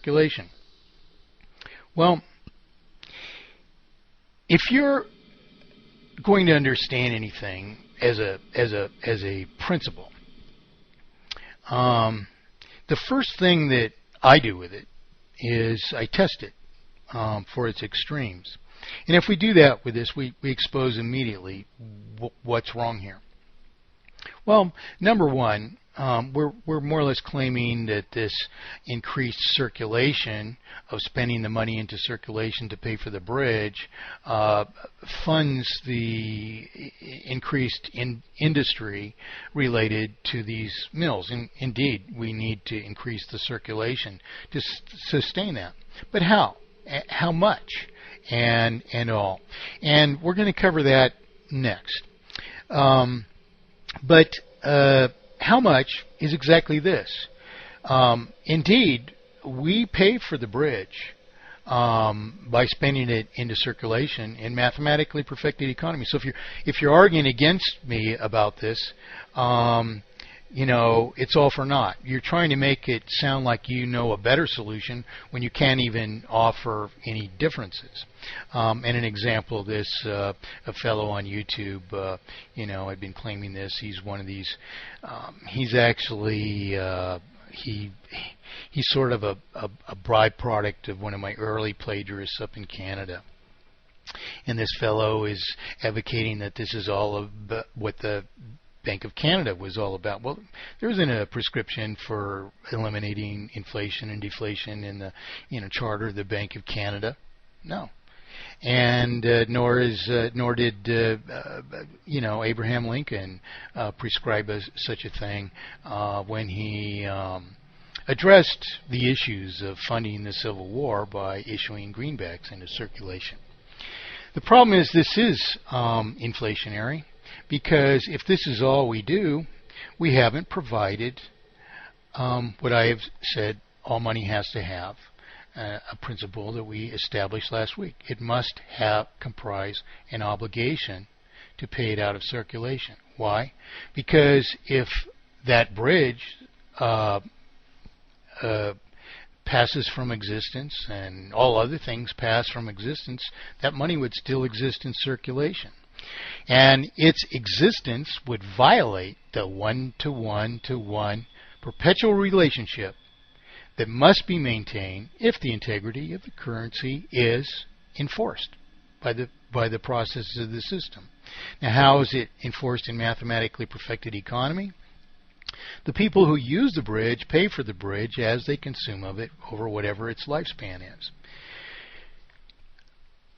circulation. Well, if you're going to understand anything as a principle, the first thing that I do with it is I test it for its extremes. And if we do that with this, we expose immediately what's wrong here. Well, number one, we're more or less claiming that this increased circulation of spending the money into circulation to pay for the bridge funds the increased industry related to these mills. And indeed, we need to increase the circulation to sustain that. But how? How much? And all. And we're going to cover that next. But how much is exactly this? Indeed, we pay for the bridge by spending it into circulation in mathematically perfected economy. So if you're arguing against me about this, it's all for naught. You're trying to make it sound like you know a better solution when you can't even offer any differences. And an example of this, a fellow on YouTube, I've been claiming this. He's one of these. He's actually he's sort of a byproduct of one of my early plagiarists up in Canada. And this fellow is advocating that this is all of what the Bank of Canada was all about. Well, there isn't a prescription for eliminating inflation and deflation in the charter of the Bank of Canada. No. And nor did Abraham Lincoln prescribe such a thing when he addressed the issues of funding the Civil War by issuing greenbacks into circulation. The problem is this is inflationary, because if this is all we do, we haven't provided what I have said all money has to have. A principle that we established last week. It must comprise an obligation to pay it out of circulation. Why? Because if that bridge passes from existence and all other things pass from existence, that money would still exist in circulation. And its existence would violate the one-to-one-to-one perpetual relationship that must be maintained if the integrity of the currency is enforced by the processes of the system. Now, how is it enforced in mathematically perfected economy? The people who use the bridge pay for the bridge as they consume of it over whatever its lifespan is.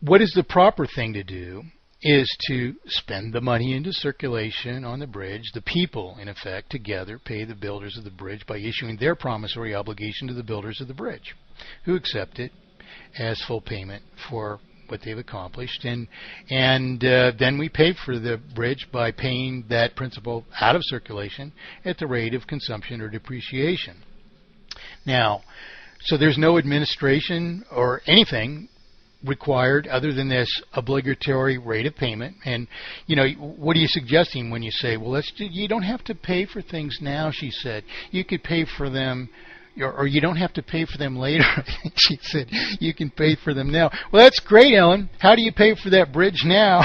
What is the proper thing to do is to spend the money into circulation on the bridge. The people, in effect, together pay the builders of the bridge by issuing their promissory obligation to the builders of the bridge, who accept it as full payment for what they've accomplished. And then we pay for the bridge by paying that principal out of circulation at the rate of consumption or depreciation. Now, so there's no administration or anything required other than this obligatory rate of payment. And what are you suggesting when you say, well, you don't have to pay for things now? She said you could pay for them, or you don't have to pay for them later. She said you can pay for them now. Well, that's great, Ellen. How do you pay for that bridge now?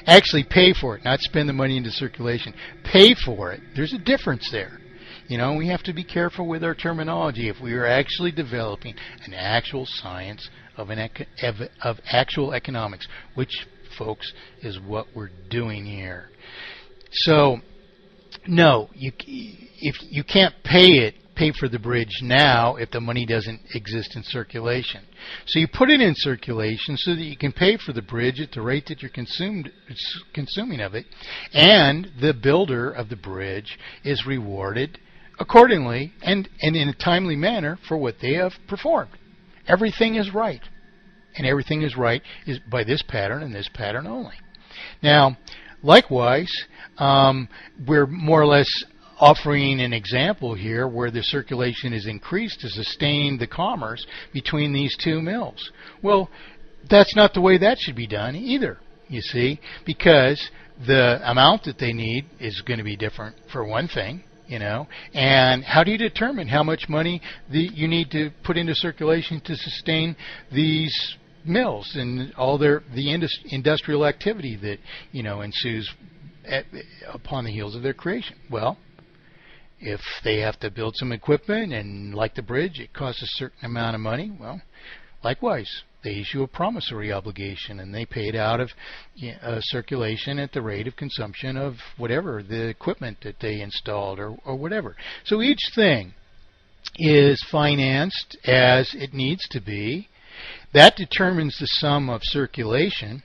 Actually pay for it, not spend the money into circulation. Pay for it. There's a difference there. We have to be careful with our terminology if we are actually developing an actual science of actual economics, which, folks, is what we're doing here. So, no, if you can't pay for the bridge now if the money doesn't exist in circulation. So you put it in circulation so that you can pay for the bridge at the rate that you're consuming of it, and the builder of the bridge is rewarded accordingly and in a timely manner for what they have performed. Everything is right. And everything is right is by this pattern and this pattern only. Now, likewise, we're more or less offering an example here where the circulation is increased to sustain the commerce between these two mills. Well, that's not the way that should be done either, you see, because the amount that they need is going to be different for one thing. And how do you determine how much money you need to put into circulation to sustain these mills and all the industrial activity that ensues upon the heels of their creation? Well, if they have to build some equipment, and like the bridge, it costs a certain amount of money, well, likewise, they issue a promissory obligation, and they pay it out of circulation at the rate of consumption of whatever, the equipment that they installed or whatever. So each thing is financed as it needs to be. That determines the sum of circulation,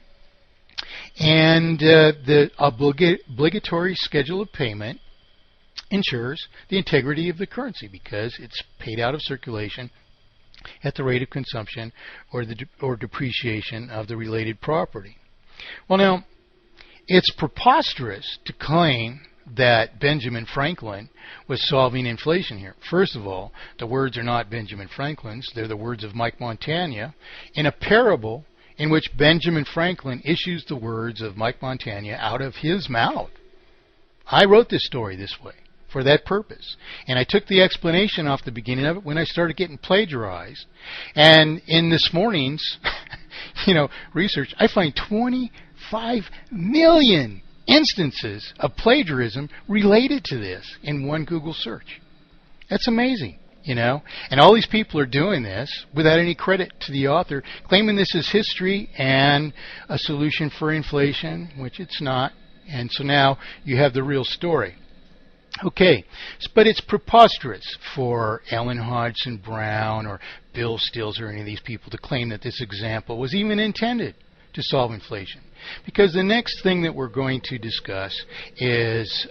and the obligatory schedule of payment ensures the integrity of the currency because it's paid out of circulation at the rate of consumption or depreciation of the related property. Well, now, it's preposterous to claim that Benjamin Franklin was solving inflation here. First of all, the words are not Benjamin Franklin's. They're the words of Mike Montagne in a parable in which Benjamin Franklin issues the words of Mike Montagne out of his mouth. I wrote this story this way for that purpose. And I took the explanation off the beginning of it when I started getting plagiarized. And in this morning's research, I find 25 million instances of plagiarism related to this in one Google search. That's amazing, And all these people are doing this without any credit to the author, claiming this is history and a solution for inflation, which it's not. And so now you have the real story. Okay, but it's preposterous for Ellen Hodgson Brown or Bill Stills or any of these people to claim that this example was even intended to solve inflation. Because the next thing that we're going to discuss is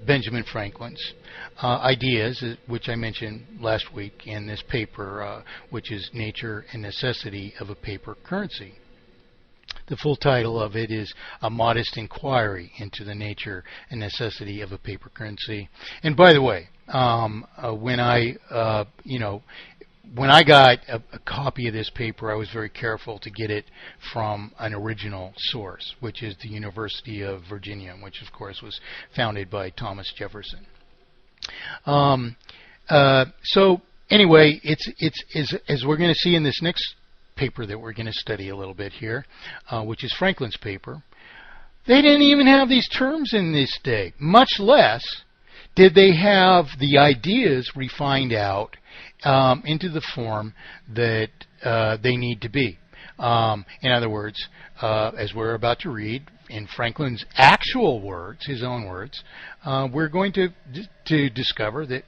Benjamin Franklin's ideas, which I mentioned last week in this paper, which is Nature and Necessity of a Paper Currency. The full title of it is A Modest Inquiry into the Nature and Necessity of a Paper Currency. And by the way, when I got a copy of this paper, I was very careful to get it from an original source, which is the University of Virginia, which of course was founded by Thomas Jefferson. So anyway, it's as we're going to see in this next paper that we're going to study a little bit here, which is Franklin's paper. They didn't even have these terms in this day, much less did they have the ideas refined out into the form that they need to be. In other words, as we're about to read, in Franklin's actual words, his own words, we're going to discover that,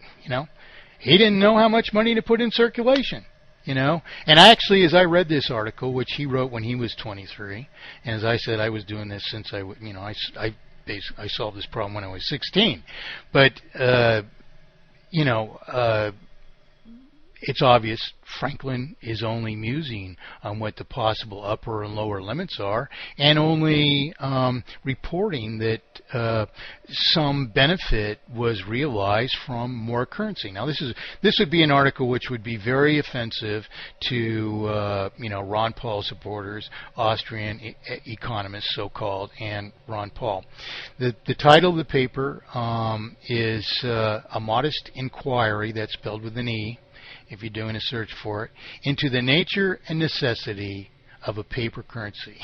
he didn't know how much money to put in circulation. And actually, as I read this article, which he wrote when he was 23, and as I said, I was doing this since I solved this problem when I was 16. But it's obvious Franklin is only musing on what the possible upper and lower limits are, and only reporting that some benefit was realized from more currency. Now, this would be an article which would be very offensive to Ron Paul supporters, Austrian economists, so-called, and Ron Paul. The title of the paper is A Modest Inquiry, that's spelled with an E, if you're doing a search for it, into the nature and necessity of a paper currency.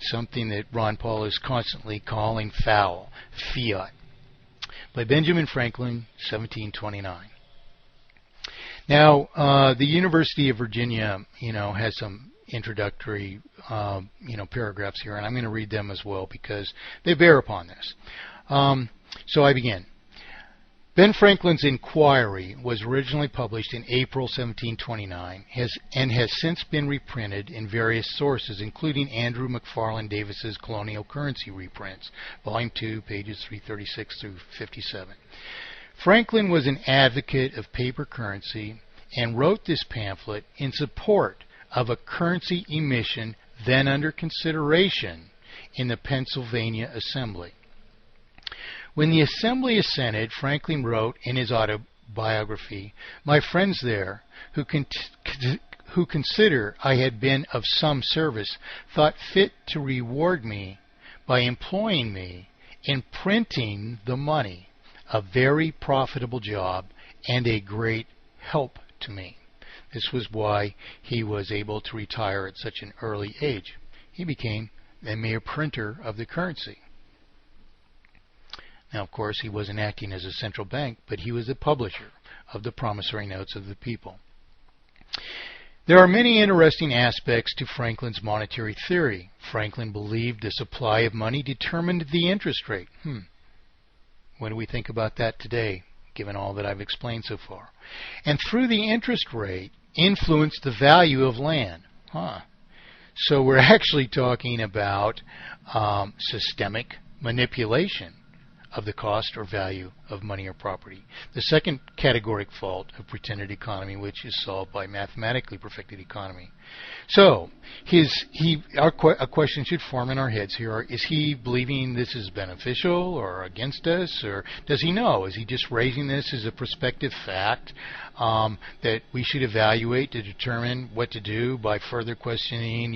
Something that Ron Paul is constantly calling foul, fiat, by Benjamin Franklin, 1729. Now, the University of Virginia, has some introductory, paragraphs here, and I'm going to read them as well because they bear upon this. So I begin. Ben Franklin's Inquiry was originally published in April 1729 and has since been reprinted in various sources, including Andrew McFarland Davis's Colonial Currency reprints, Volume 2, pages 336 through 57. Franklin was an advocate of paper currency and wrote this pamphlet in support of a currency emission then under consideration in the Pennsylvania Assembly. When the Assembly assented, Franklin wrote in his autobiography, "My friends there, who consider I had been of some service, thought fit to reward me by employing me in printing the money a very profitable job and a great help to me. This was why he was able to retire at such an early age. He became a mere printer of the currency. Now, of course, he wasn't acting as a central bank, but he was the publisher of the promissory notes of the people. There are many interesting aspects to Franklin's monetary theory. Franklin believed the supply of money determined the interest rate. What do we think about that today, given all that I've explained so far? And through the interest rate, influenced the value of land. So we're actually talking about systemic manipulation of the cost or value of money or property. The second categoric fault of pretended economy, which is solved by mathematically perfected economy. So, a question should form in our heads here. Is he believing this is beneficial or against us? Or does he know? Is he just raising this as a prospective fact that we should evaluate to determine what to do by further questioning,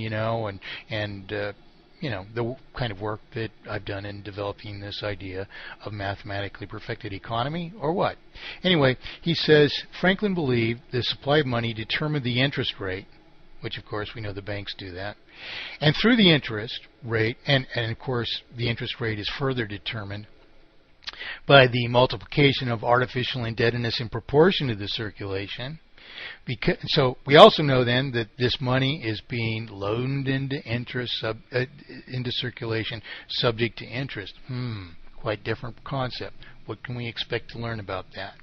and the kind of work that I've done in developing this idea of mathematically perfected economy, or what? Anyway, he says Franklin believed the supply of money determined the interest rate, which of course we know the banks do that, and through the interest rate, and of course the interest rate is further determined by the multiplication of artificial indebtedness in proportion to the circulation. So we also know then that this money is being loaned into into circulation, subject to interest. Quite different concept. What can we expect to learn about that?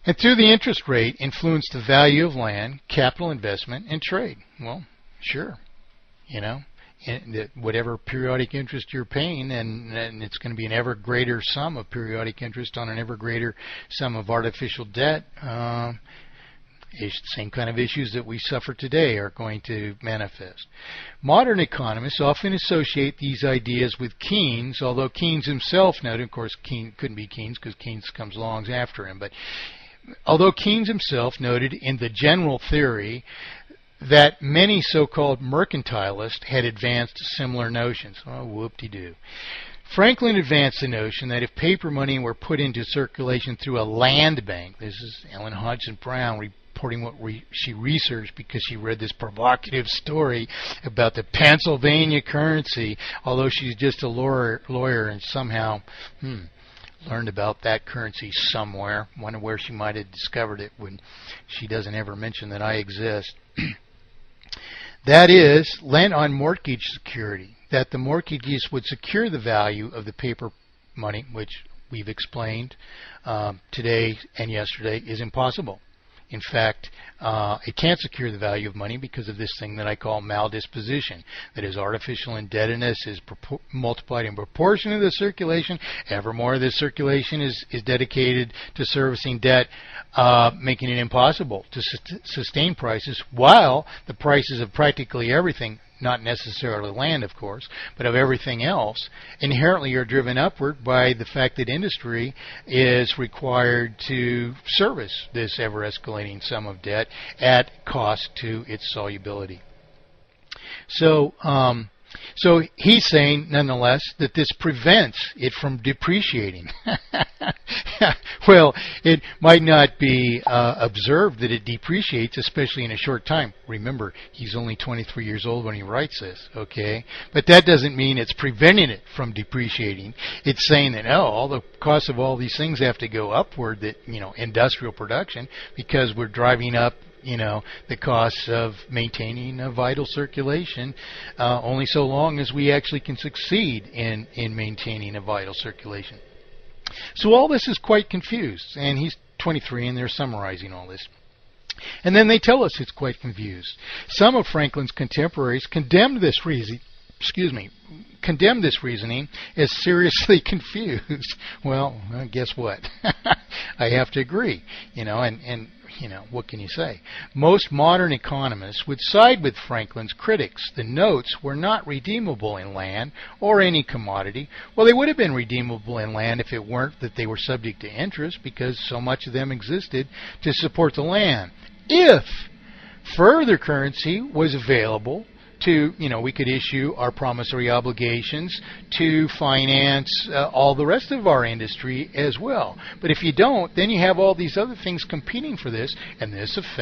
And through the interest rate, influence the value of land, capital investment, and trade. Well, sure. Whatever periodic interest you're paying, and it's going to be an ever greater sum of periodic interest on an ever greater sum of artificial debt. The same kind of issues that we suffer today are going to manifest. Modern economists often associate these ideas with Keynes, although Keynes himself noted, of course, Keynes couldn't be Keynes because Keynes comes along after him, but although Keynes himself noted in the general theory that many so-called mercantilists had advanced similar notions. Oh, whoop-de-doo. Franklin advanced the notion that if paper money were put into circulation through a land bank, this is Ellen Hodgson Brown reporting what she researched because she read this provocative story about the Pennsylvania currency, although she's just a lawyer and somehow learned about that currency somewhere. Wonder where she might have discovered it when she doesn't ever mention that I exist. That is, lent on mortgage security, that the mortgages would secure the value of the paper money, which we've explained today and yesterday is impossible. In fact, it can't secure the value of money because of this thing that I call maldisposition. That is, artificial indebtedness is multiplied in proportion to the circulation. Ever more of this circulation is dedicated to servicing debt, making it impossible to sustain prices, while the prices of practically everything, not necessarily land, of course, but of everything else, inherently are driven upward by the fact that industry is required to service this ever-escalating sum of debt at cost to its solubility. So he's saying, nonetheless, that this prevents it from depreciating. Well, it might not be observed that it depreciates, especially in a short time. Remember, he's only 23 years old when he writes this, okay? But that doesn't mean it's preventing it from depreciating. It's saying that, all the costs of all these things have to go upward, that, industrial production, because we're driving up the costs of maintaining a vital circulation, only so long as we actually can succeed in maintaining a vital circulation. So all this is quite confused, and he's 23 and they're summarizing all this. And then they tell us it's quite confused. Some of Franklin's contemporaries condemned this reasoning as seriously confused. Well, guess what? I have to agree, and what can you say? Most modern economists would side with Franklin's critics. The notes were not redeemable in land or any commodity. Well, they would have been redeemable in land if it weren't that they were subject to interest, because so much of them existed to support the land. If further currency was available to, we could issue our promissory obligations to finance all the rest of our industry as well. But if you don't, then you have all these other things competing for this, and this affects